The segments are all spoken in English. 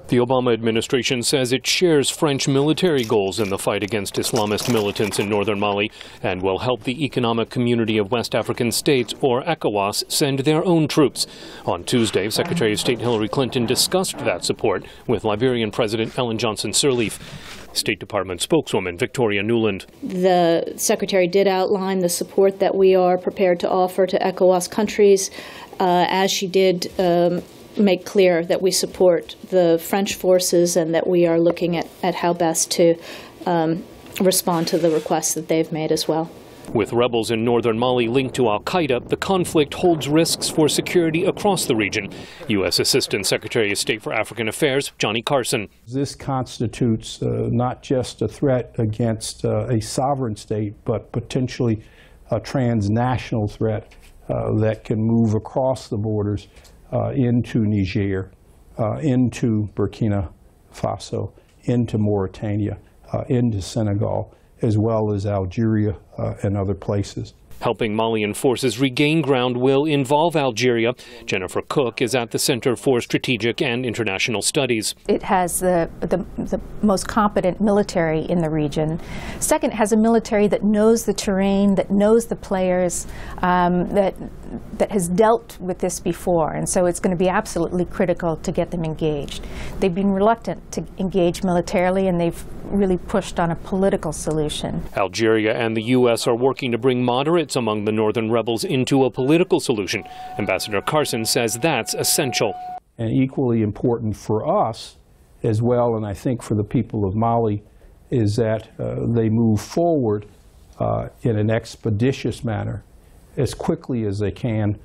The Obama administration says it shares French military goals in the fight against Islamist militants in northern Mali and will help the Economic Community of West African States, or ECOWAS, send their own troops. On Tuesday, Secretary of State Hillary Clinton discussed that support with Liberian President Ellen Johnson Sirleaf. State Department spokeswoman Victoria Nuland. The Secretary did outline the support that we are prepared to offer to ECOWAS countries, as she did make clear that we support the French forces and that we are looking at how best to respond to the requests that they've made as well. With rebels in northern Mali linked to al-Qaeda, the conflict holds risks for security across the region. U.S. Assistant Secretary of State for African Affairs, Johnny Carson. This constitutes not just a threat against a sovereign state, but potentially a transnational threat that can move across the borders into Niger, into Burkina Faso, into Mauritania, into Senegal, as well as Algeria and other places. Helping Malian forces regain ground will involve Algeria. Jennifer Cook is at the Center for Strategic and International Studies. It has the most competent military in the region. Second, it has a military that knows the terrain, that knows the players, that has dealt with this before, and so it's going to be absolutely critical to get them engaged. They've been reluctant to engage militarily, and they've really pushed on a political solution. Algeria and the U.S. are working to bring moderates among the northern rebels into a political solution. Ambassador Carson says that's essential. And equally important for us as well, and I think for the people of Mali, is that they move forward in an expeditious manner as quickly as they can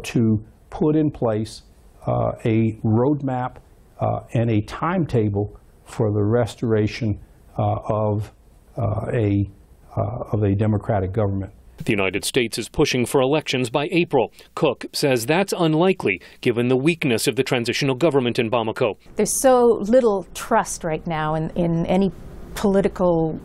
to put in place a roadmap and a timetable for the restoration of a democratic government. The United States is pushing for elections by April. Cook says that's unlikely given the weakness of the transitional government in Bamako. There's so little trust right now in any political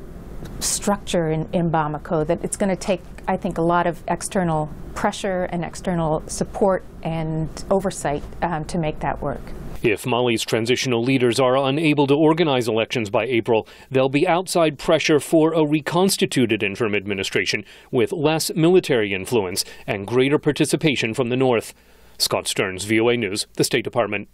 structure in Bamako that it's going to take, I think, a lot of external pressure and external support and oversight to make that work. If Mali's transitional leaders are unable to organize elections by April, there'll be outside pressure for a reconstituted interim administration with less military influence and greater participation from the north. Scott Stearns, VOA News, the State Department.